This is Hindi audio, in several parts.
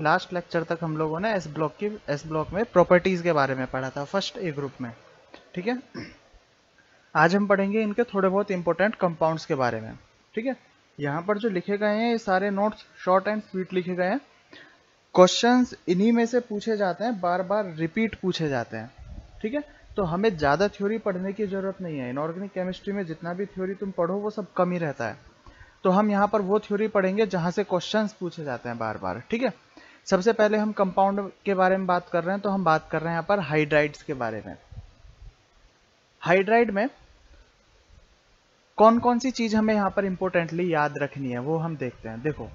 लास्ट लेक्चर तक हम लोगों ने एस ब्लॉक में प्रॉपर्टीज के बारे में पढ़ा था फर्स्ट ए ग्रुप में। ठीक है, आज हम पढ़ेंगे इनके थोड़े बहुत इंपॉर्टेंट कंपाउंड्स के बारे में। ठीक है, यहाँ पर जो लिखे गए हैं ये सारे नोट्स शॉर्ट एंड स्वीट लिखे गए हैं। क्वेश्चंस इन्हीं में से पूछे जाते हैं, बार बार रिपीट पूछे जाते हैं। ठीक है, तो हमें ज़्यादा थ्योरी पढ़ने की जरूरत नहीं है। इनऑर्गेनिक केमिस्ट्री में जितना भी थ्योरी तुम पढ़ो वो सब कम ही रहता है। तो हम यहाँ पर वो थ्योरी पढ़ेंगे जहाँ से क्वेश्चंस पूछे जाते हैं बार बार। ठीक है, सबसे पहले हम कंपाउंड के बारे में बात कर रहे हैं, तो हम बात कर रहे हैं यहाँ पर हाइड्राइड्स के बारे में। हाइड्राइड में कौन कौन सी चीज हमें यहाँ पर इंपॉर्टेंटली याद रखनी है वो हम देखते हैं। देखो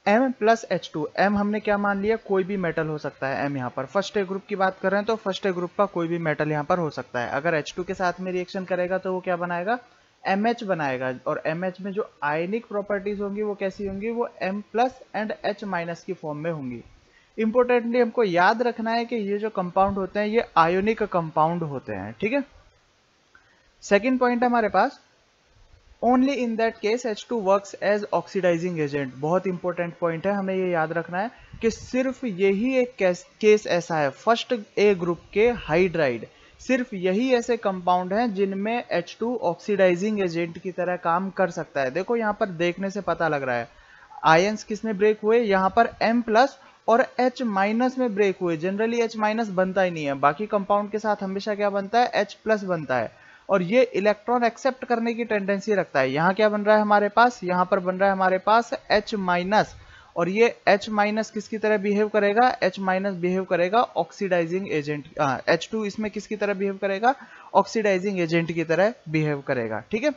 M प्लस H2, M हमने क्या मान लिया, कोई भी मेटल हो सकता है। M यहाँ पर फर्स्ट ए ग्रुप की बात कर रहे हैं तो फर्स्ट ए ग्रुप का कोई भी मेटल यहाँ पर हो सकता है। अगर H2 के साथ में रिएक्शन करेगा तो वो क्या बनाएगा, MH बनाएगा। और MH में जो आयनिक प्रॉपर्टीज होंगी वो कैसी होंगी, वो M plus and H minus की फॉर्म में होंगी। इंपॉर्टेंटली हमको याद रखना है कि ये जो कंपाउंड होते हैं ये आयोनिक कंपाउंड होते हैं। ठीक है, सेकेंड पॉइंट है हमारे पास, only in that case H2 works as oxidising agent. बहुत इंपॉर्टेंट पॉइंट है, हमें ये याद रखना है कि सिर्फ यही एक केस ऐसा है फर्स्ट ए ग्रुप के हाइड्राइड, सिर्फ यही ऐसे कंपाउंड हैं जिनमें H2 ऑक्सीडाइजिंग एजेंट की तरह काम कर सकता है। देखो यहाँ पर देखने से पता लग रहा है आयंस किसमें ब्रेक हुए, यहाँ पर M प्लस और H माइनस में ब्रेक हुए। जनरली H माइनस बनता ही नहीं है, बाकी कंपाउंड के साथ हमेशा क्या बनता है, H प्लस बनता है। और ये इलेक्ट्रॉन एक्सेप्ट करने की टेंडेंसी रखता है। यहाँ क्या बन रहा है हमारे पास, यहाँ पर बन रहा है हमारे पास H माइनस, और ये H माइनस किसकी तरह बिहेव करेगा, H माइनस बिहेव करेगा ऑक्सीडाइजिंग एजेंट। H2 इसमें किसकी तरह बिहेव करेगा, ऑक्सीडाइजिंग एजेंट की तरह बिहेव करेगा। ठीक है,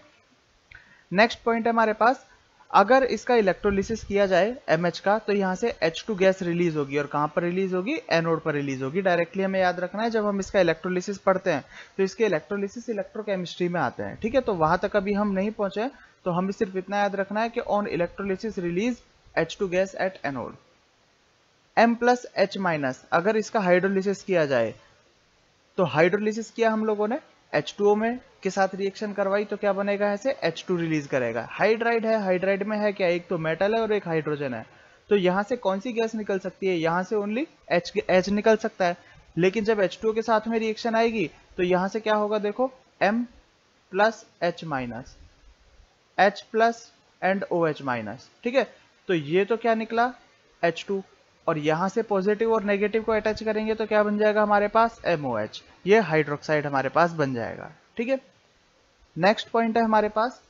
नेक्स्ट पॉइंट है हमारे पास, अगर इसका इलेक्ट्रोलिसिस किया जाए MH का तो यहाँ से H2 गैस रिलीज होगी, और कहाँ पर रिलीज होगी, एनोड पर रिलीज होगी। डायरेक्टली हमें याद रखना है जब हम इसका इलेक्ट्रोलिसिस पढ़ते हैं तो इसके इलेक्ट्रोलिसिस इलेक्ट्रोकेमिस्ट्री में आते हैं। ठीक है, तो वहां तक अभी हम नहीं पहुंचे, तो हमें सिर्फ इतना याद रखना है कि on electrolysis release H2 gas at anode. M plus H minus, अगर इसका हाइड्रोलिसिस किया जाए तो हाइड्रोलिसिस किया हम लोगों ने, H2O में के साथ रिएक्शन करवाई तो क्या बनेगा, ऐसे H2 रिलीज करेगा। हाइड्राइड है, हाइड्राइड में है क्या, एक तो मेटल है और एक हाइड्रोजन है। तो यहाँ से कौन सी गैस निकल सकती है, यहाँ से ओनली H निकल सकता है। लेकिन जब H2O के साथ में रिएक्शन आएगी तो यहाँ से क्या होगा, देखो M plus H minus, H plus and OH minus. ठीक है, तो ये तो क्या निकला H2, और यहां से पॉजिटिव और नेगेटिव को अटैच करेंगे तो क्या बन जाएगा हमारे पास, MOH। ये हाइड्रोक्साइड हमारे पास बन जाएगा। ठीक है, नेक्स्ट पॉइंट है हमारे पास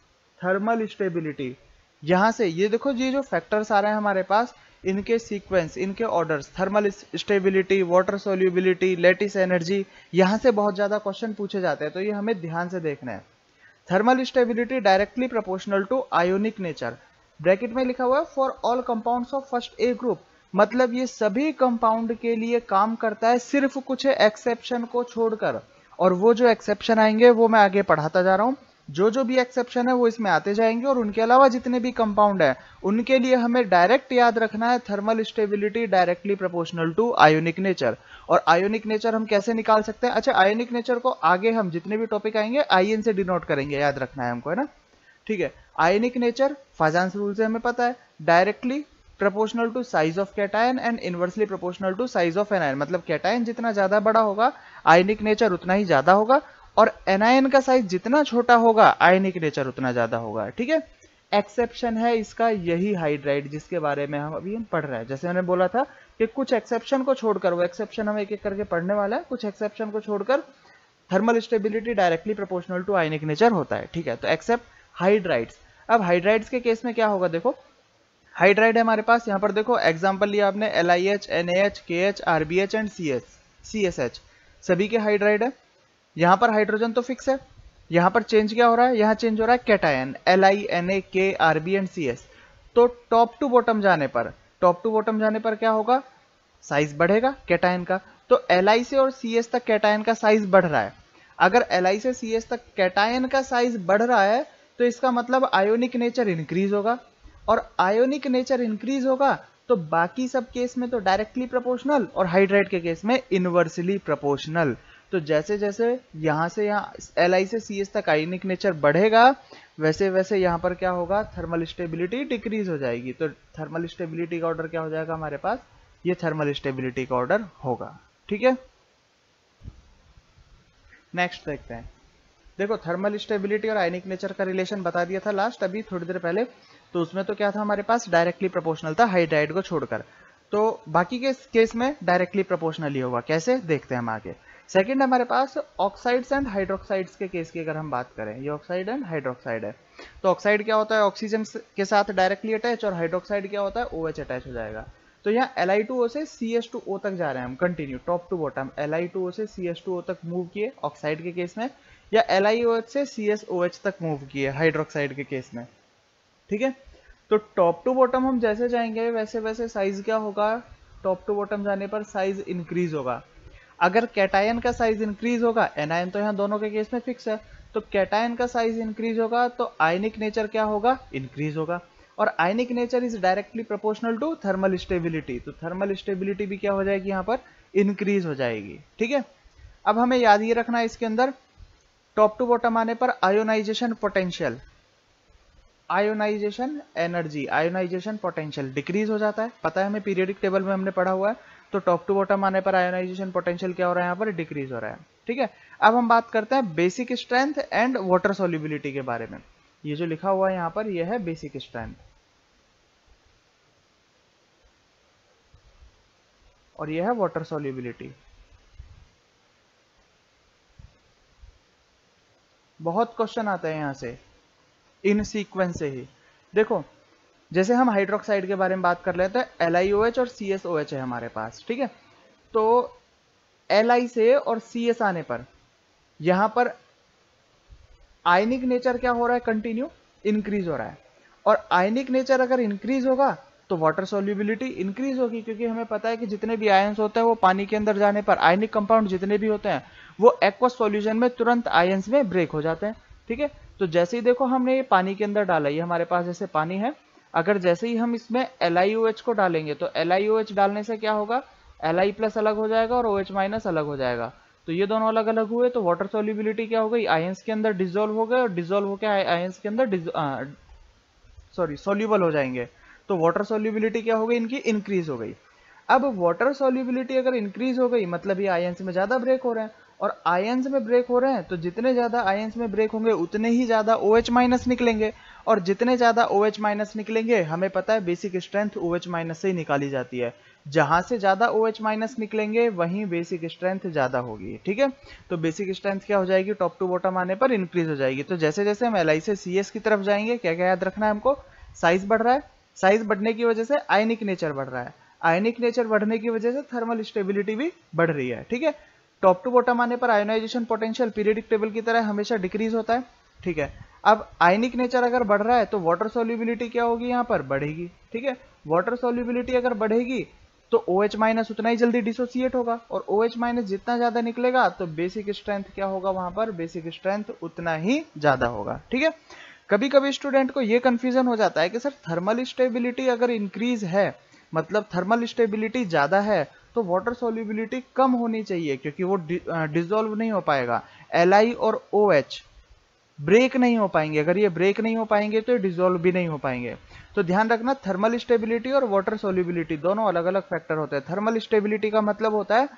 थर्मल स्टेबिलिटी। यहां से ये देखो ये जो फैक्टर्स आ रहे हैं हमारे पास, इनके सीक्वेंस, इनके orders, thermal stability, water solubility, lattice energy, यहां से बहुत ज्यादा क्वेश्चन पूछे जाते हैं, तो ये हमें ध्यान से देखना है। Thermal stability directly proportional to ionic nature, bracket में लिखा हुआ है for all compounds of first A group, मतलब ये सभी कंपाउंड के लिए काम करता है सिर्फ कुछ एक्सेप्शन को छोड़कर। और वो जो एक्सेप्शन आएंगे वो मैं आगे पढ़ाता जा रहा हूं, जो भी एक्सेप्शन है वो इसमें आते जाएंगे। और उनके अलावा जितने भी कंपाउंड है उनके लिए हमें डायरेक्ट याद रखना है thermal stability directly proportional to ionic nature. और आयोनिक नेचर हम कैसे निकाल सकते हैं, अच्छा आयोनिक नेचर को आगे हम जितने भी टॉपिक आएंगे IN से डिनोट करेंगे, याद रखना है हमको, है ना। ठीक है, आयोनिक नेचर फाजान्स रूल से हमें पता है, directly proportional to size of cation and inversely proportional to size of anion, मतलब कैटायन जितना ज्यादा बड़ा होगा आयनिक नेचर उतना ही ज्यादा होगा, और एनायन का साइज जितना छोटा होगा आयनिक नेचर उतना ज्यादा होगा। ठीक है, एक्सेप्शन है इसका यही हाइड्राइड जिसके बारे में हम अभी पढ़ रहे हैं। जैसे मैंने बोला था कि कुछ एक्सेप्शन को छोड़कर, वो एक्सेप्शन हम एक एक करके पढ़ने वाला है, कुछ एक्सेप्शन को छोड़कर thermal stability directly proportional to ionic nature होता है। ठीक है, तो एक्सेप्ट हाइड्राइड्स। अब हाइड्राइड्स के केस में क्या होगा, देखो हाइड्राइड है हमारे पास, यहाँ पर देखो एग्जांपल लिया आपने LiH, NaH, KH, RBH and CSH, सभी के हाइड्राइड है। यहाँ पर हाइड्रोजन तो फिक्स है, यहाँ पर चेंज क्या हो रहा है, यहाँ चेंज हो रहा है cation Li, Na, K, Rb and CS। तो टॉप टू बॉटम जाने पर क्या होगा, साइज बढ़ेगा कैटायन का। तो Li से और CS तक कैटायन का साइज बढ़ रहा है। अगर Li से CS तक कैटायन का साइज बढ़ रहा है तो इसका मतलब आयोनिक नेचर इंक्रीज होगा, और आयोनिक नेचर इंक्रीज होगा तो बाकी सब केस में तो डायरेक्टली प्रोपोर्शनल, और हाइड्राइड के केस में इनवर्सली प्रोपोर्शनल। तो जैसे जैसे यहाँ से यहाँ Li से Cs तक आयनिक नेचर बढ़ेगा, वैसे वैसे यहाँ पर क्या होगा, थर्मल स्टेबिलिटी डिक्रीज हो जाएगी। तो थर्मल स्टेबिलिटी का ऑर्डर क्या हो जाएगा हमारे पास, ये थर्मल स्टेबिलिटी का ऑर्डर होगा। ठीक है, नेक्स्ट देखते हैं। देखो थर्मल स्टेबिलिटी और आयनिक नेचर का रिलेशन बता दिया था लास्ट, अभी थोड़ी देर पहले। तो उसमें तो क्या था हमारे पास, डायरेक्टली प्रोपोर्शनल था हाइड्राइड को छोड़कर। तो बाकी के केस में डायरेक्टली प्रोपोर्शनल ही होगा। कैसे, देखते हैं हम आगे। सेकंड हमारे पास ऑक्साइड्स एंड हाइड्रोक्साइड्स के केस की अगर हम बात करें, ये ऑक्साइड एंड हाइड्रोक्साइड है। तो ऑक्साइड क्या होता है, ऑक्सीजन के साथ डायरेक्टली अटैच, और हाइड्रोक्साइड क्या होता है, OH अटैच हो जाएगा। तो यहाँ Li2O से CH2O तक जा रहे हैं हम, continue top to bottom Li2O से CH2O तक मूव किए ऑक्साइड के केस में, या LiOH से CSOH तक मूव किए हाइड्रोक्साइड के केस में। ठीक है, तो टॉप टू बॉटम हम जैसे जाएंगे वैसे वैसे साइज क्या होगा, टॉप टू बॉटम जाने पर साइज इंक्रीज होगा। अगर कैटायन का साइज इंक्रीज होगा, एनायन तो यहाँ दोनों के केस में फिक्स है, तो कैटायन का साइज इंक्रीज होगा तो आयनिक नेचर क्या होगा, इंक्रीज होगा। और ionic nature is directly proportional to thermal stability, तो थर्मल स्टेबिलिटी भी क्या हो जाएगी यहाँ पर, इंक्रीज हो जाएगी। ठीक है, अब हमें याद ये रखना है इसके अंदर, टॉप टू बॉटम आने पर ionization potential, ionization energy, ionization potential decrease हो जाता है, पता है हमें, पीरियडिक टेबल में हमने पढ़ा हुआ है। तो टॉप टू बॉटम आने पर आयोनाइजेशन पोटेंशियल क्या हो रहा है, यहाँ पर डिक्रीज हो रहा है। ठीक है, अब हम बात करते हैं basic strength and water solubility के बारे में। ये जो लिखा हुआ है यहाँ पर, यह है बेसिक स्ट्रेंथ और यह है वाटर सॉल्युबिलिटी। बहुत क्वेश्चन आता है यहाँ से इन सीक्वेंस से ही। देखो जैसे हम हाइड्रोक्साइड के बारे में बात कर लेते हैं, LiOH और CSOH है हमारे पास। ठीक है, तो Li से और CS आने पर यहां पर आयनिक नेचर क्या हो रहा है, कंटिन्यू इंक्रीज हो रहा है। और आयनिक नेचर अगर इंक्रीज होगा तो वाटर सॉल्युबिलिटी इंक्रीज होगी, क्योंकि हमें पता है कि जितने भी आयंस होते हैं वो पानी के अंदर जाने पर, आयनिक कंपाउंड जितने भी होते हैं वो एक्वस सॉल्यूशन में तुरंत आयंस में ब्रेक हो जाते हैं। ठीक है, तो जैसे ही देखो हमने ये पानी के अंदर डाला, ये हमारे पास जैसे पानी है, अगर जैसे ही हम इसमें LiOH को डालेंगे तो LiOH डालने से क्या होगा, Li प्लस अलग हो जाएगा और OH माइनस अलग हो जाएगा। तो ये दोनों अलग अलग हुए तो वाटर सॉल्युबिलिटी क्या हो गई, आयंस के अंदर डिसॉल्व हो गए, और डिसॉल्व होकर आयंस के अंदर सॉल्युबल हो जाएंगे। तो वाटर सॉल्युबिलिटी क्या हो गई, इनकी इंक्रीज हो गई। अब वाटर सॉल्युबिलिटी अगर इंक्रीज हो गई मतलब ये आयंस में ज्यादा ब्रेक हो रहे हैं, और आयंस में ब्रेक हो रहे हैं तो जितने ज्यादा आयंस में ब्रेक होंगे उतने ही ज्यादा OH माइनस निकलेंगे, और जितने ज्यादा OH माइनस निकलेंगे हमें पता है बेसिक स्ट्रेंथ OH माइनस से ही निकाली जाती है। जहां से ज्यादा OH माइनस निकलेंगे वहीं बेसिक स्ट्रेंथ ज्यादा होगी। ठीक है, तो बेसिक स्ट्रेंथ क्या हो जाएगी, टॉप टू बॉटम आने पर इंक्रीज हो जाएगी। तो जैसे जैसे हम Li से CS की तरफ जाएंगे, क्या क्या याद रखना है हमको, साइज बढ़ रहा है, साइज बढ़ने की वजह से आयनिक नेचर बढ़ रहा है, आयनिक नेचर बढ़ने की वजह से थर्मल स्टेबिलिटी भी बढ़ रही है। ठीक है, टॉप टू बॉटम आने पर आयोनाइजेशन पोटेंशियल पीरियडिक टेबल की तरह हमेशा डिक्रीज होता है। ठीक है, अब आयनिक नेचर अगर बढ़ रहा है तो वाटर सॉल्युबिलिटी क्या होगी, यहाँ पर बढ़ेगी। ठीक है, वाटर सॉल्युबिलिटी अगर बढ़ेगी तो OH माइनस उतना ही जल्दी डिसोसिएट होगा, और OH माइनस जितना ज्यादा निकलेगा तो बेसिक स्ट्रेंथ क्या होगा, वहां पर बेसिक स्ट्रेंथ उतना ही ज्यादा होगा। ठीक है, कभी कभी स्टूडेंट को यह कंफ्यूजन हो जाता है कि सर थर्मल स्टेबिलिटी अगर इंक्रीज है, मतलब थर्मल स्टेबिलिटी ज्यादा है, तो वाटर सॉल्युबिलिटी कम होनी चाहिए, क्योंकि वो डिसॉल्व नहीं हो पाएगा, Li और OH ब्रेक नहीं हो पाएंगे। अगर ये ब्रेक नहीं हो पाएंगे तो ये डिसॉल्व भी नहीं हो पाएंगे। तो ध्यान रखना, थर्मल स्टेबिलिटी और वाटर सॉल्युबिलिटी दोनों अलग अलग फैक्टर होते हैं। थर्मल स्टेबिलिटी का मतलब होता है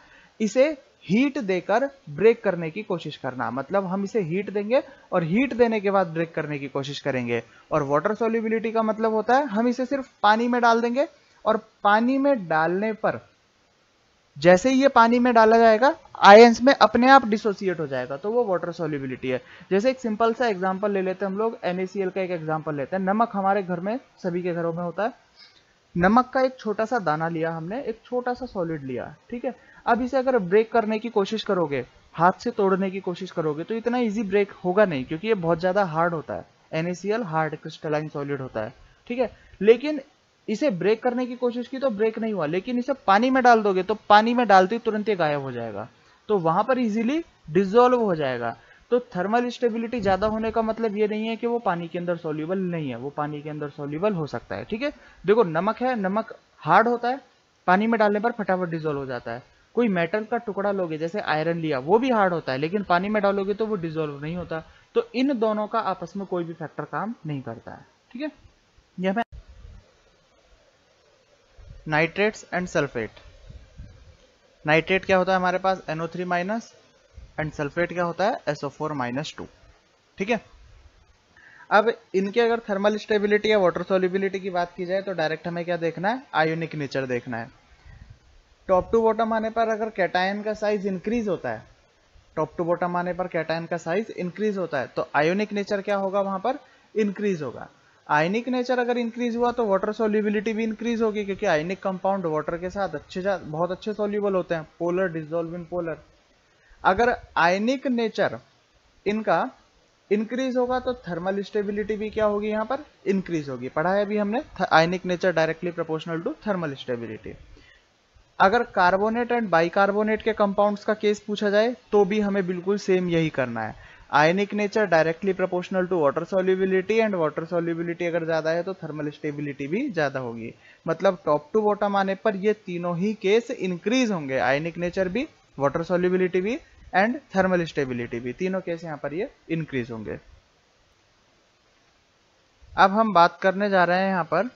इसे हीट देकर ब्रेक करने की कोशिश करना, मतलब हम इसे हीट देंगे और हीट देने के बाद ब्रेक करने की कोशिश करेंगे। और वाटर सॉल्युबिलिटी का मतलब होता है हम इसे सिर्फ पानी में डाल देंगे, और पानी में डालने पर जैसे ही ये पानी में डाला जाएगा आयंस में अपने आप डिसोसिएट हो जाएगा, तो वो वाटर सॉल्युबिलिटी है। जैसे एक सिंपल सा एग्जांपल ले लेते हैं हम लोग, NaCl का एक एग्जांपल लेते हैं। नमक हमारे घर में, सभी के घरों में होता है। नमक का एक छोटा सा दाना लिया हमने, एक छोटा सा सॉलिड लिया। ठीक है, अब इसे अगर ब्रेक करने की कोशिश करोगे, हाथ से तोड़ने की कोशिश करोगे, तो इतना ईजी ब्रेक होगा नहीं, क्योंकि ये बहुत ज्यादा हार्ड होता है। NaCl हार्ड क्रिस्टलाइन सॉलिड होता है। ठीक है, लेकिन इसे ब्रेक करने की कोशिश की तो ब्रेक नहीं हुआ, लेकिन इसे पानी में डाल दोगे तो पानी में डालते ही तुरंत ये गायब हो जाएगा, तो वहां पर इजीली डिसॉल्व हो जाएगा। तो थर्मल स्टेबिलिटी ज्यादा होने का मतलब ये नहीं है कि वो पानी के अंदर सॉल्युबल नहीं है, वो पानी के अंदर सॉल्युबल हो सकता है। ठीक है, देखो नमक है, नमक हार्ड होता है, पानी में डालने पर फटाफट डिसॉल्व हो जाता है। कोई मेटल का टुकड़ा लोगे, जैसे आयरन लिया, वो भी हार्ड होता है, लेकिन पानी में डालोगे तो वो डिजोल्व नहीं होता। तो इन दोनों का आपस में कोई भी फैक्टर काम नहीं करता है। ठीक है, ये हमें नाइट्रेट्स एंड सल्फेट। नाइट्रेट क्या होता है हमारे पास NO3 माइनस, एंड सल्फेट क्या होता है SO4-2। ठीक है, अब इनके अगर थर्मल स्टेबिलिटी या वाटर सोल्युबिलिटी की बात की जाए तो डायरेक्ट हमें क्या देखना है, आयोनिक नेचर देखना है। टॉप टू बॉटम आने पर अगर कैटायन का साइज इंक्रीज होता है, टॉप टू बॉटम आने पर कैटायन का साइज इंक्रीज होता है, तो आयोनिक नेचर क्या होगा, वहां पर इंक्रीज होगा। आयनिक नेचर अगर इंक्रीज हुआ तो वाटर सोल्युबिलिटी भी इंक्रीज होगी, क्योंकि आयनिक कंपाउंड वाटर के साथ बहुत अच्छे सोल्यूबल होते हैं, पोलर डिसॉल्व इन पोलर। अगर आयनिक नेचर इनका इंक्रीज होगा तो थर्मल स्टेबिलिटी भी क्या होगी, यहाँ पर इंक्रीज होगी। पढ़ा है अभी हमने, ionic nature directly proportional to thermal stability. अगर कार्बोनेट एंड बाइकार्बोनेट के कंपाउंड्स का केस पूछा जाए तो भी हमें बिल्कुल सेम यही करना है। Ionic nature directly proportional to water solubility, and water solubility अगर ज्यादा है तो थर्मल स्टेबिलिटी भी ज्यादा होगी। मतलब टॉप टू बॉटम आने पर ये तीनों ही केस इंक्रीज होंगे, आयनिक नेचर भी, वाटर सॉल्युबिलिटी भी, एंड थर्मल स्टेबिलिटी भी, तीनों केस यहाँ पर ये इंक्रीज होंगे। अब हम बात करने जा रहे हैं यहाँ पर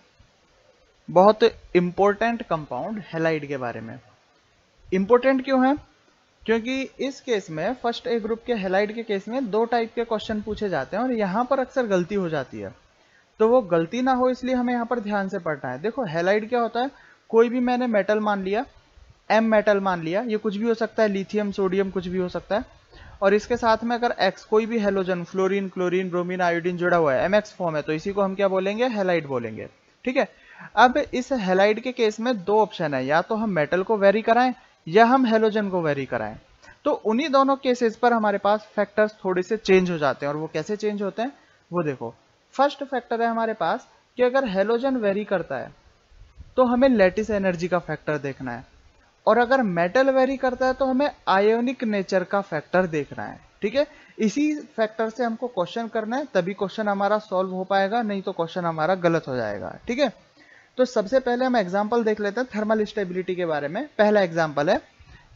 बहुत इंपॉर्टेंट कंपाउंड हैलाइड के बारे में। इंपॉर्टेंट क्यों है, क्योंकि इस केस में फर्स्ट ए ग्रुप के हैलाइड के केस में 2 टाइप के क्वेश्चन पूछे जाते हैं और यहाँ पर अक्सर गलती हो जाती है। तो वो गलती ना हो इसलिए हमें यहाँ पर ध्यान से पढ़ना है। देखो हैलाइड क्या होता है, कोई भी मैंने मेटल मान लिया, एम मेटल मान लिया, ये कुछ भी हो सकता है, लिथियम सोडियम कुछ भी हो सकता है, और इसके साथ में अगर एक्स कोई भी halogen, fluorine chlorine bromine iodine जुड़ा हुआ है, MX फॉर्म है, तो इसी को हम क्या बोलेंगे, हैलाइड बोलेंगे। ठीक है, अब इस हैलाइड के केस में 2 ऑप्शन है, या तो हम मेटल को वेरी कराएं या हम हेलोजन को वेरी कराएं। तो उन्हीं दोनों केसेस पर हमारे पास फैक्टर्स थोड़े से चेंज हो जाते हैं, और वो कैसे चेंज होते हैं वो देखो। फर्स्ट फैक्टर है हमारे पास कि अगर हेलोजन वेरी करता है तो हमें लैटिस एनर्जी का फैक्टर देखना है, और अगर मेटल वेरी करता है तो हमें आयोनिक नेचर का फैक्टर देखना है। ठीक है, इसी फैक्टर से हमको क्वेश्चन करना है, तभी क्वेश्चन हमारा सॉल्व हो पाएगा, नहीं तो क्वेश्चन हमारा गलत हो जाएगा। ठीक है, तो सबसे पहले हम एग्जांपल देख लेते हैं थर्मल स्टेबिलिटी के बारे में। पहला एग्जांपल है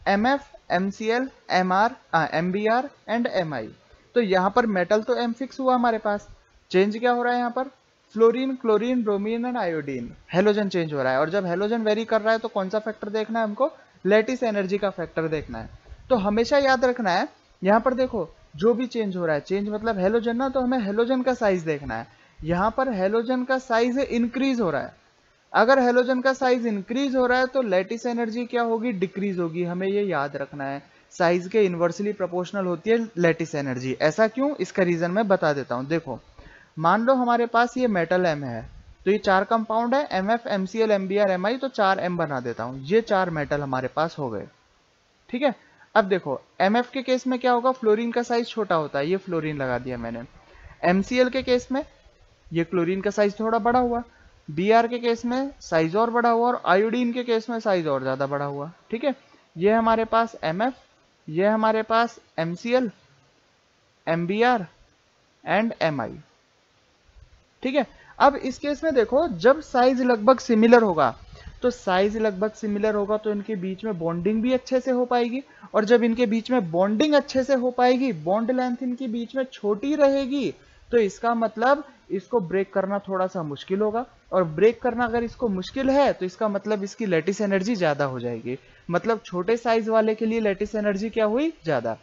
MF, MCl, MR, MBr and MI। तो यहाँ पर मेटल तो M फिक्स हुआ हमारे पास, चेंज क्या हो रहा है यहाँ पर, fluorine chlorine bromine and iodine, halogen change हो रहा है। और जब हेलोजन वेरी कर रहा है तो कौन सा फैक्टर देखना है हमको, लैटिस एनर्जी का फैक्टर देखना है। तो हमेशा याद रखना है, यहाँ पर देखो जो भी चेंज हो रहा है, चेंज मतलब हेलोजन ना, तो हमें हेलोजन का साइज देखना है। यहाँ पर हेलोजन का साइज इंक्रीज हो रहा है, अगर हेलोजन का साइज इंक्रीज हो रहा है तो लैटिस एनर्जी क्या होगी, डिक्रीज होगी। हमें ये याद रखना है, साइज के इनवर्सली प्रोपोर्शनल होती है लैटिस एनर्जी। ऐसा क्यों, इसका रीजन मैं बता देता हूं। देखो मान लो हमारे पास ये मेटल M है, तो ये 4 कंपाउंड है, MF, MCl, MBr, MI, तो 4 M बना देता हूं, ये 4 मेटल हमारे पास हो गए। ठीक है, अब देखो MF के केस में क्या होगा, फ्लोरीन का साइज छोटा होता है, ये फ्लोरीन लगा दिया मैंने। MCl के केस में ये क्लोरीन का साइज थोड़ा बड़ा हुआ, Br के केस में साइज और बड़ा हुआ, और आयोडीन के केस में साइज और ज्यादा बड़ा हुआ। ठीक है, ये हमारे पास MF, ये हमारे पास MCl, MBr एंड MI। ठीक है, अब इस केस में देखो जब साइज लगभग सिमिलर होगा, तो साइज लगभग सिमिलर होगा तो इनके बीच में बॉन्डिंग भी अच्छे से हो पाएगी, और जब इनके बीच में बॉन्डिंग अच्छे से हो पाएगी, बॉन्ड लेंथ इनके बीच में छोटी रहेगी, तो इसका मतलब इसको ब्रेक करना थोड़ा सा मुश्किल होगा, और ब्रेक करना अगर इसको मुश्किल है तो इसका मतलब इसकी लैटिस एनर्जी ज्यादा हो जाएगी। मतलब छोटे साइज वाले के लिए लैटिस एनर्जी क्या हुई, ज्यादा।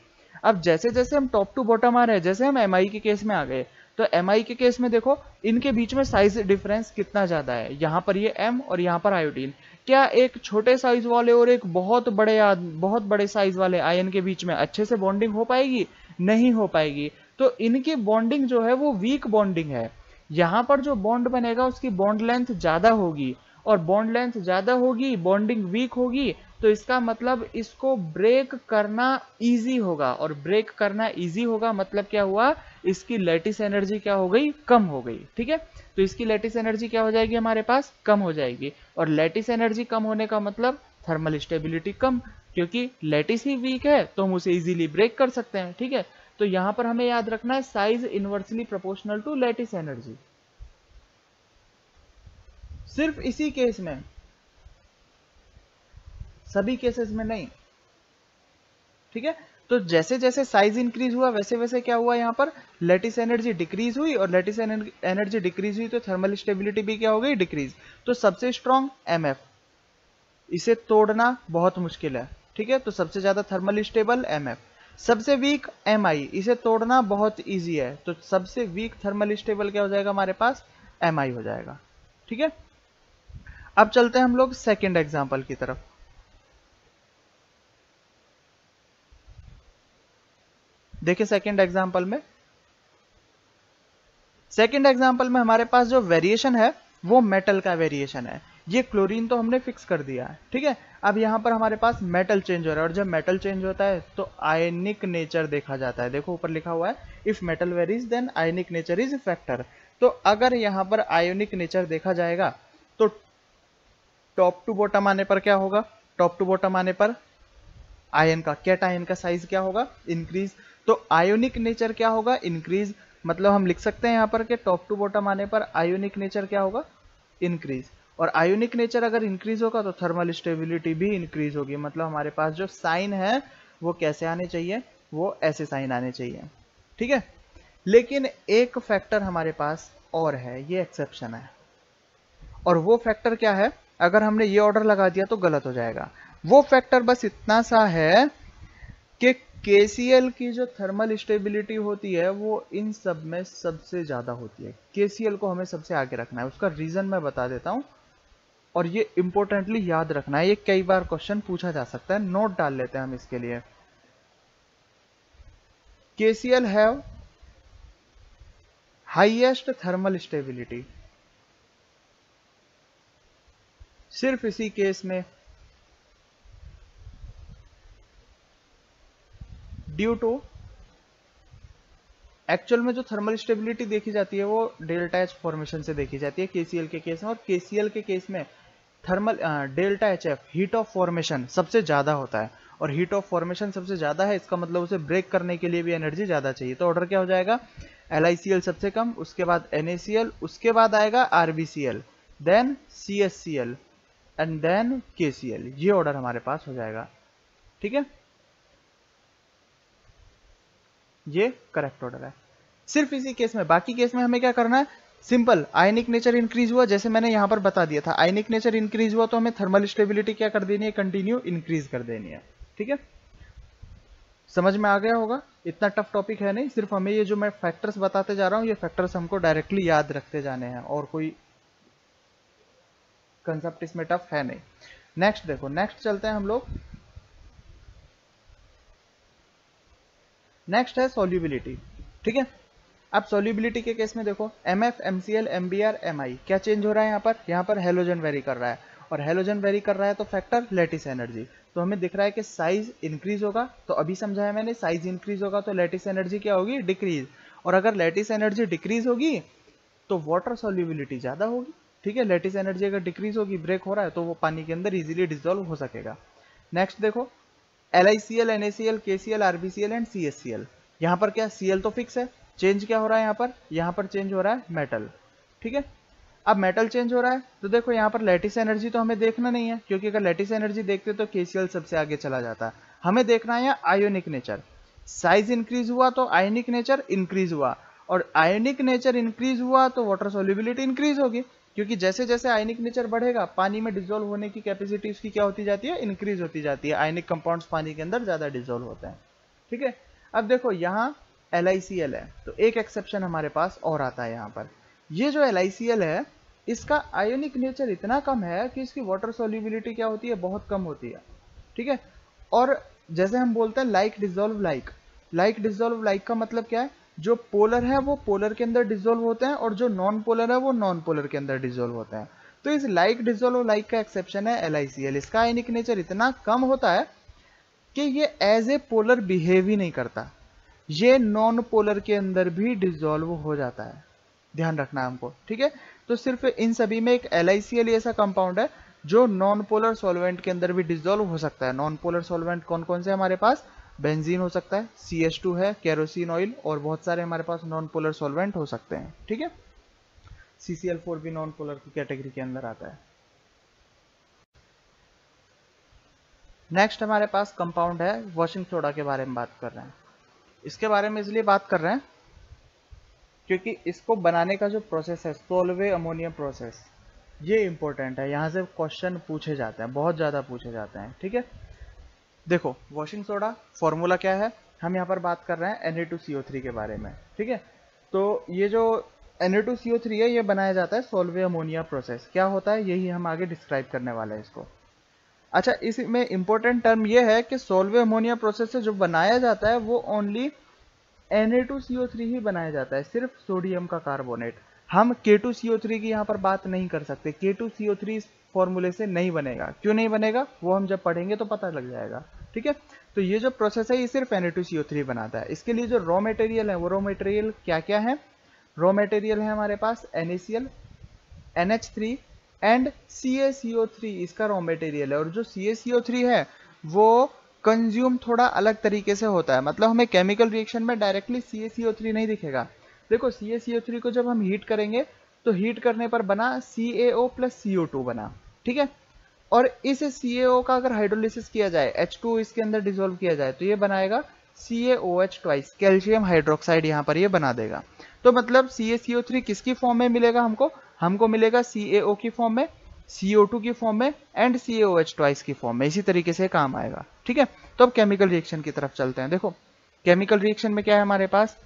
अब जैसे जैसे हम टॉप टू बॉटम आ रहे हैं, जैसे हम MI के केस में आ गए, तो MI के केस में देखो इनके बीच में साइज डिफरेंस कितना ज्यादा है, यहाँ पर ये M और यहाँ पर आयोडीन। क्या एक छोटे साइज वाले और एक बहुत बड़े साइज वाले आयन के बीच में अच्छे से बॉन्डिंग हो पाएगी, नहीं हो पाएगी। तो इनकी बॉन्डिंग जो है वो वीक बॉन्डिंग है, यहाँ पर जो बॉन्ड बनेगा उसकी बॉन्ड लेंथ ज्यादा होगी, और बॉन्ड लेंथ ज्यादा होगी, बॉन्डिंग वीक होगी, तो इसका मतलब इसको ब्रेक करना इजी होगा, और ब्रेक करना इजी होगा मतलब क्या हुआ, इसकी लैटिस एनर्जी क्या हो गई, कम हो गई। ठीक है, तो इसकी लैटिस एनर्जी क्या हो जाएगी, हमारे पास कम हो जाएगी, और लैटिस एनर्जी कम होने का मतलब थर्मल स्टेबिलिटी कम, क्योंकि लैटिस ही वीक है तो हम उसे इजीली ब्रेक कर सकते हैं। ठीक है, तो यहां पर हमें याद रखना है size inversely proportional to lattice energy. सिर्फ इसी केस में, सभी केसेस में नहीं, ठीक है। तो जैसे जैसे साइज इंक्रीज हुआ वैसे वैसे क्या हुआ, यहाँ पर लैटिस एनर्जी डिक्रीज हुई, और लैटिस एनर्जी डिक्रीज हुई तो थर्मल स्टेबिलिटी भी क्या हो गई, डिक्रीज। तो सबसे स्ट्रॉन्ग एमएफ, इसे तोड़ना बहुत मुश्किल है, ठीक है। तो सबसे ज्यादा थर्मल स्टेबल एमएफ। सबसे वीक एमआई, इसे तोड़ना बहुत इजी है, तो सबसे वीक थर्मल स्टेबल क्या हो जाएगा हमारे पास, एमआई हो जाएगा, ठीक है। अब चलते हैं हम लोग सेकेंड एग्जाम्पल की तरफ। देखिए सेकेंड एग्जाम्पल में हमारे पास जो वेरिएशन है वो मेटल का वेरिएशन है। ये क्लोरीन तो हमने फिक्स कर दिया है, ठीक है। अब यहाँ पर हमारे पास मेटल चेंज हो रहा है, और जब मेटल चेंज होता है तो आयनिक नेचर देखा जाता है। देखो ऊपर लिखा हुआ है if metal varies then ionic nature is factor. तो अगर यहाँ पर आयोनिक नेचर देखा जाएगा तो टॉप टू बॉटम आने पर क्या होगा, टॉप टू बॉटम आने पर आयन का, कैटायन का साइज क्या होगा, इंक्रीज। तो आयोनिक नेचर क्या होगा, इंक्रीज। मतलब हम लिख सकते हैं यहाँ पर कि टॉप टू बॉटम आने पर आयोनिक नेचर क्या होगा, इंक्रीज। और आयोनिक नेचर अगर इंक्रीज होगा तो थर्मल स्टेबिलिटी भी इंक्रीज होगी। मतलब हमारे पास जो साइन है वो कैसे आने चाहिए, वो ऐसे साइन आने चाहिए, ठीक है। लेकिन एक फैक्टर हमारे पास और है, ये एक्सेप्शन है, और वो फैक्टर क्या है, अगर हमने ये ऑर्डर लगा दिया तो गलत हो जाएगा। वो फैक्टर बस इतना सा है कि KCl की जो थर्मल स्टेबिलिटी होती है वो इन सब में सबसे ज्यादा होती है। KCl को हमें सबसे आगे रखना है, उसका रीजन मैं बता देता हूं, और ये इंपॉर्टेंटली याद रखना है, ये कई बार क्वेश्चन पूछा जा सकता है, नोट डाल लेते हैं हम इसके लिए। KCl have highest thermal stability. सिर्फ इसी केस में ड्यू टू, एक्चुअल में जो थर्मल स्टेबिलिटी देखी जाती है वो डेल्टा एच फॉर्मेशन से देखी जाती है KCl के केस में, और KCl के केस में thermal delta H F heat of formation सबसे ज्यादा होता है, और हीट ऑफ फॉर्मेशन सबसे ज्यादा है, इसका मतलब उसे ब्रेक करने के लिए भी एनर्जी ज्यादा चाहिए। तो ऑर्डर क्या हो जाएगा, LiCl सबसे कम, उसके बाद NaCl, उसके बाद आएगा RbCl, then CsCl and then KCl। ये ऑर्डर हमारे पास हो जाएगा, ठीक है। ये करेक्ट ऑर्डर है सिर्फ इसी केस में। बाकी केस में हमें क्या करना है, सिंपल, आयनिक नेचर इंक्रीज हुआ, जैसे मैंने यहां पर बता दिया था, आयनिक नेचर इंक्रीज हुआ तो हमें थर्मल स्टेबिलिटी क्या कर देनी है, कंटिन्यू इंक्रीज कर देनी है, ठीक है। समझ में आ गया होगा, इतना टफ टॉपिक है नहीं, सिर्फ हमें ये जो मैं फैक्टर्स बताते जा रहा हूं ये फैक्टर्स हमको डायरेक्टली याद रखते जाने हैं, और कोई कंसेप्ट इसमें टफ है नहीं। नेक्स्ट देखो, नेक्स्ट चलते हैं हम लोग, नेक्स्ट है सॉल्युबिलिटी, ठीक है। अब सॉल्युबिलिटी के केस में देखो MF, MCl, MBr, Mi क्या चेंज हो रहा है, यहाँ पर हेलोजन वेरी कर रहा है, और हेलोजन वेरी कर रहा है तो फैक्टर लैटिस एनर्जी। तो हमें दिख रहा है कि साइज इंक्रीज होगा, तो अभी समझाया मैंने, साइज इंक्रीज होगा तो लैटिस एनर्जी क्या होगी, डिक्रीज। और अगर लैटिस एनर्जी डिक्रीज होगी तो वाटर सॉल्युबिलिटी ज्यादा होगी, ठीक है। लैटिस एनर्जी अगर डिक्रीज होगी, ब्रेक हो रहा है, तो वो पानी के अंदर इजीली डिसॉल्व हो सकेगा। नेक्स्ट देखो LiCl, NaCl, KCl, RbCl and CsCl। यहाँ पर क्या, Cl तो फिक्स है, चेंज क्या हो रहा है, यहाँ पर चेंज हो रहा है मेटल, ठीक है। अब मेटल चेंज हो रहा है तो देखो यहाँ पर लैटिस एनर्जी तो हमें देखना नहीं है, क्योंकि अगर लैटिस एनर्जी देखते तो KCl सबसे आगे चला जाता। हमें देखना है आयोनिक नेचर, साइज इंक्रीज हुआ तो आयोनिक नेचर इंक्रीज हुआ, और आयोनिक नेचर इंक्रीज हुआ तो वाटर सोल्यूबिलिटी इंक्रीज होगी, क्योंकि जैसे जैसे आयनिक नेचर बढ़ेगा पानी में डिसॉल्व होने की कैपेसिटी उसकी क्या होती जाती है, इंक्रीज होती जाती है। आयनिक कंपाउंड्स पानी के अंदर ज्यादा डिसॉल्व होते हैं, ठीक है। अब देखो यहाँ LiCl है, तो एक एक्सेप्शन हमारे पास और आता है यहाँ पर। ये जो LiCl है इसका आयोनिक नेचर इतना कम है कि इसकी वाटर सोल्यूबिलिटी क्या होती है, बहुत कम होती है, ठीक है। और जैसे हम बोलते हैं like dissolve like, like dissolve like का मतलब क्या है, जो पोलर है वो पोलर के अंदर डिसॉल्व होते हैं, और जो नॉन पोलर है वो नॉन पोलर के अंदर डिसॉल्व होते हैं। तो इस लाइक डिसॉल्व लाइक का एक्सेप्शन है LiCl। इसका आयनिक नेचर इतना कम होता है कि ये एज ए पोलर बिहेव ही नहीं करता, ये नॉन पोलर के अंदर भी डिसॉल्व हो जाता है, ध्यान रखना हमको, ठीक है। तो सिर्फ इन सभी में एक LiCl ऐसा कंपाउंड है जो नॉन पोलर सॉल्वेंट के अंदर भी डिसॉल्व हो सकता है। नॉन पोलर सॉल्वेंट कौन कौन से हमारे पास, बेंजीन हो सकता है, CH2 है, केरोसिन ऑयल, और बहुत सारे हमारे पास नॉन पोलर सॉल्वेंट हो सकते हैं, ठीक है। CCl4 भी नॉन पोलर की कैटेगरी के अंदर आता है। नेक्स्ट हमारे पास कंपाउंड है वॉशिंग सोडा के बारे में बात कर रहे हैं। इसके बारे में इसलिए बात कर रहे हैं क्योंकि इसको बनाने का जो प्रोसेस है सोलवे अमोनियम प्रोसेस, ये इंपॉर्टेंट है। यहाँ से क्वेश्चन पूछे जाते हैं, बहुत ज़्यादा पूछे जाते हैं। ठीक है, देखो वॉशिंग सोडा फॉर्मूला क्या है, हम यहाँ पर बात कर रहे हैं Na2CO3 के बारे में। ठीक है, तो ये जो Na2CO3 है ये बनाया जाता है सोलवे अमोनिया प्रोसेस। क्या होता है यही हम आगे डिस्क्राइब करने वाले हैं इसको। अच्छा, इसमें इंपॉर्टेंट टर्म ये है कि सोलवे अमोनिया प्रोसेस से जो बनाया जाता है वो ओनली Na2CO3 ही बनाया जाता है, सिर्फ सोडियम का कार्बोनेट। हम K2CO3 की यहाँ पर बात नहीं कर सकते। K2CO3 इस फॉर्मूले से नहीं बनेगा। क्यों नहीं बनेगा वो हम जब पढ़ेंगे तो पता लग जाएगा। ठीक है, तो ये जो प्रोसेस है ये सिर्फ Na2CO3 बनाता है। इसके लिए जो रॉ मटेरियल है वो रॉ मटेरियल क्या क्या है? रॉ मटेरियल है हमारे पास NaCl, NH3 एंड CaCO3 इसका रॉ मटेरियल है। और जो CaCO3 है वो कंज्यूम थोड़ा अलग तरीके से होता है, मतलब हमें केमिकल रिएक्शन में डायरेक्टली CaCO3 नहीं दिखेगा। देखो CaCO3 को जब हम हीट करेंगे तो हीट करने पर बना CaO प्लस CO2 बना। ठीक है, और इस CaO का अगर हाइड्रोलिसिस किया जाए, H2 इसके अंदर डिसॉल्व किया जाए तो ये बनाएगा CaOH ट्वाइस, कैल्शियम हाइड्रोक्साइड यहाँ पर ये बना देगा। तो मतलब CaCO3 किसकी फॉर्म में मिलेगा हमको? हमको मिलेगा CaO की फॉर्म में, CO2 की फॉर्म में एंड CaOH ट्वाइस की फॉर्म में। इसी तरीके से काम आएगा। ठीक है, तो अब केमिकल रिएक्शन की तरफ चलते हैं। देखो केमिकल रिएक्शन में क्या है हमारे पास?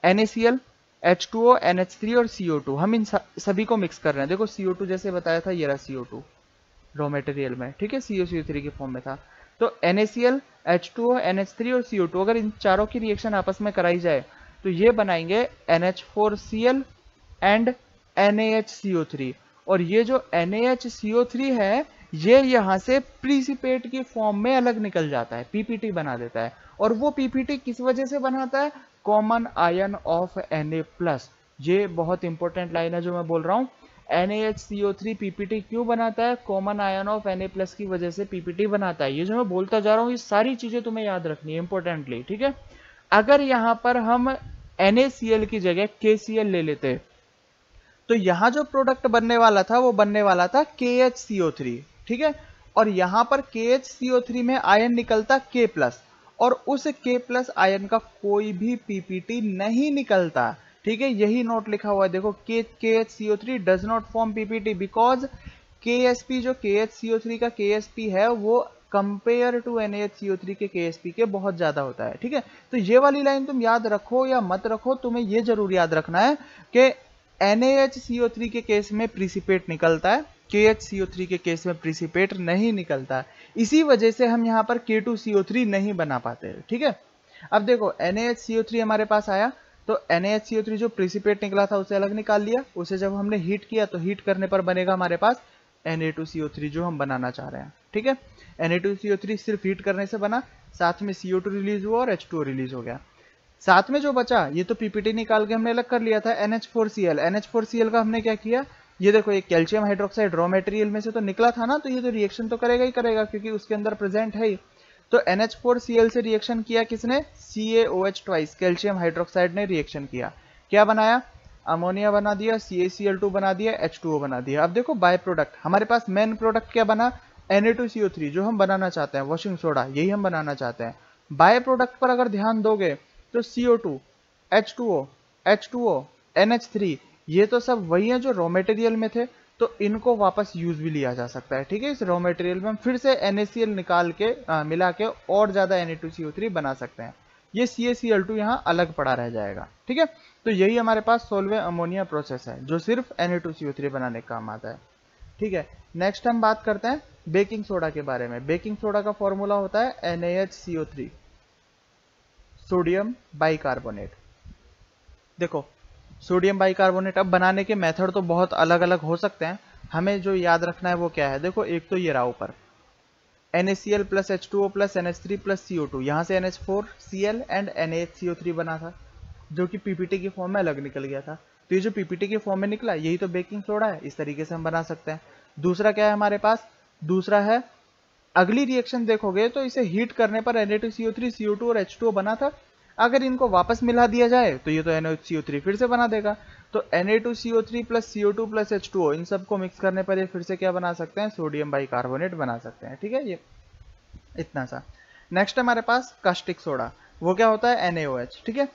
NaCl, H2O, NH3 और CO2, हम इन सभी को मिक्स कर रहे हैं। देखो CO2 जैसे बताया था ये रहा CO2 रॉ मटेरियल में। ठीक है, CaCO3 की फॉर्म में था। तो NaCl, H2O, NH3 और CO2 अगर इन चारों की रिएक्शन आपस में कराई जाए तो ये बनाएंगे NH4Cl एंड NaHCO3। और ये जो NaHCO3 है ये यहाँ से प्रीसिपेट की फॉर्म में अलग निकल जाता है, PPT बना देता है। और वो PPT किस वजह से बनाता है? Common ion of Na+। ये बहुत इंपॉर्टेंट लाइन है जो मैं बोल रहा हूँ। NaHCO3 PPT क्यों बनाता है? कॉमन आयन ऑफ Na+ की वजह से PPT बनाता है। ये जो मैं बोलता जा रहा हूँ ये सारी चीजें तुम्हें याद रखनी है इंपॉर्टेंटली। ठीक है, अगर यहाँ पर हम NaCl की जगह KCl ले लेते तो यहां जो प्रोडक्ट बनने वाला था वो बनने वाला था KHCO3। ठीक है, और यहां पर KHCO3 में आयन निकलता K+, और उस K+ आयन का कोई भी PPT नहीं निकलता। ठीक है, यही नोट लिखा हुआ है। देखो KHCO3 does not form PPT because KSP जो KHCO3 का KSP है वो कंपेयर टू NaHCO3 के KSP के बहुत ज्यादा होता है। ठीक है, तो ये वाली लाइन तुम याद रखो या मत रखो, तुम्हें ये जरूर याद रखना है कि NaHCO3 के केस में प्रिसिपेट निकलता है, KHCO3 के केस में प्रिसिपेट नहीं निकलता। इसी वजह से हम यहाँ पर K2CO3 नहीं बना पाते। ठीक है, अब देखो NaHCO3 हमारे पास आया तो NaHCO3 जो प्रिसिपेट निकला था उसे अलग निकाल लिया। उसे जब हमने हीट किया तो हीट करने पर बनेगा हमारे पास Na2CO3 जो हम बनाना चाह रहे हैं। ठीक है, Na2CO3 सिर्फ हीट करने से बना, साथ में CO2 रिलीज हुआ और H2O रिलीज हो गया। साथ में जो बचा ये तो PPT निकाल के हमने अलग कर लिया था, NH4Cl। NH4Cl का हमने क्या किया? ये देखो ये कैल्शियम हाइड्रोक्साइड रॉ मटेरियल में से तो निकला था ना, तो ये तो रिएक्शन तो करेगा ही करेगा क्योंकि उसके अंदर प्रेजेंट है ही। तो NH4Cl से रिएक्शन किया किसने? CaOH ट्वाइस, कैल्शियम हाइड्रोक्साइड ने रिएक्शन किया। क्या बनाया? अमोनिया बना दिया, CaCl2 बना दिया, H2O बना दिया। अब देखो बाय प्रोडक्ट हमारे पास मेन प्रोडक्ट क्या बना? Na2CO3 जो हम बनाना चाहते हैं, वॉशिंग सोडा यही हम बनाना चाहते हैं। बाय प्रोडक्ट पर अगर ध्यान दोगे तो CO2, H2O, H2O, NH3 ये तो सब वही है जो रॉ मटेरियल में थे, तो इनको वापस यूज भी लिया जा सकता है। ठीक है, इस रॉ मटेरियल में हम फिर से NaCl निकाल के मिला के और ज्यादा Na2CO3 बना सकते हैं। ये CaCl2 यहाँ अलग पड़ा रह जाएगा। ठीक है, तो यही हमारे पास सोलवे अमोनिया प्रोसेस है जो सिर्फ Na2CO3 बनाने का काम आता है। ठीक है, नेक्स्ट हम बात करते हैं बेकिंग सोडा के बारे में। बेकिंग सोडा का फॉर्मूला होता है NaHCO3 सोडियम बाइकार्बोनेट। देखो सोडियम बाइकार्बोनेट अब बनाने के मेथड तो बहुत अलग अलग हो सकते हैं, हमें जो याद रखना है वो क्या है? देखो एक तो ये रहा ऊपर NaCl plus H2O plus NH3 plus CO2, यहाँ से NH4Cl एंड NaHCO3 बना था जो कि PPT की फॉर्म में अलग निकल गया था। तो ये जो PPT की फॉर्म में निकला यही तो बेकिंग सोडा है। इस तरीके से हम बना सकते हैं। दूसरा क्या है हमारे पास? दूसरा है अगली रिएक्शन देखोगे तो इसे हीट करने पर Na2CO3, CO2 और H2O बना था। अगर इनको वापस मिला दिया जाए तो ये तो NaCO3 फिर से बना देगा। तो Na2CO3 plus CO2 plus H2O इन सबको मिक्स करने पर ये फिर से क्या बना सकते हैं? सोडियम बाइकार्बोनेट बना सकते हैं। ठीक है, ये इतना सा। नेक्स्ट हमारे पास कास्टिक सोडा, वो क्या होता है NaOH, ठीक है।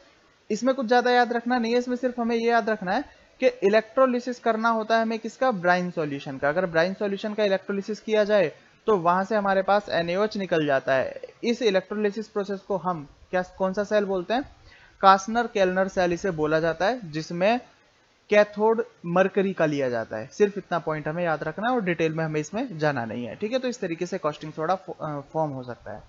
इसमें कुछ ज्यादा याद रखना नहीं है, इसमें सिर्फ हमें ये याद रखना है कि इलेक्ट्रोलिसिस करना होता है हमें किसका, ब्राइन सॉल्यूशन का। अगर ब्राइन सॉल्यूशन का इलेक्ट्रोलिसिस किया जाए तो वहां से हमारे पास NaOH निकल जाता है। इस इलेक्ट्रोलिसिस प्रोसेस को हम क्या, कौन सा सेल बोलते हैं, कास्नर केल्नर सेल इसे बोला जाता है, जिसमें कैथोड मरकरी का लिया जाता है। सिर्फ इतना पॉइंट हमें याद रखना है और डिटेल में हमें इसमें जाना नहीं है, ठीक है। तो इस तरीके से कॉस्टिंग सोडा फॉर्म हो सकता है।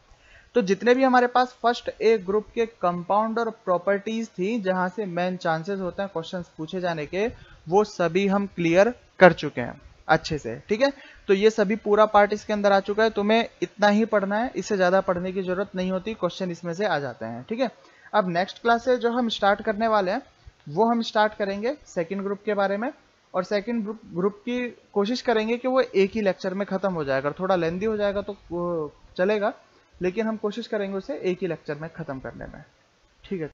तो जितने भी हमारे पास फर्स्ट ए ग्रुप के कंपाउंड और प्रॉपर्टीज थी जहां से मेन चांसेस होते हैं क्वेश्चंस पूछे जाने के, वो सभी हम क्लियर कर चुके हैं अच्छे से, ठीक है। तो ये सभी पूरा पार्ट इसके अंदर आ चुका है, तुम्हें इतना ही पढ़ना है, इससे ज्यादा पढ़ने की जरूरत नहीं होती, क्वेश्चन इसमें से आ जाते हैं, ठीक है। अब नेक्स्ट क्लास से जो हम स्टार्ट करने वाले हैं वो हम स्टार्ट करेंगे सेकंड ग्रुप के बारे में। और सेकंड ग्रुप की कोशिश करेंगे कि वो एक ही लेक्चर में खत्म हो जाए। अगर थोड़ा लेंदी हो जाएगा तो चलेगा, लेकिन हम कोशिश करेंगे उसे एक ही लेक्चर में खत्म करने में, ठीक है।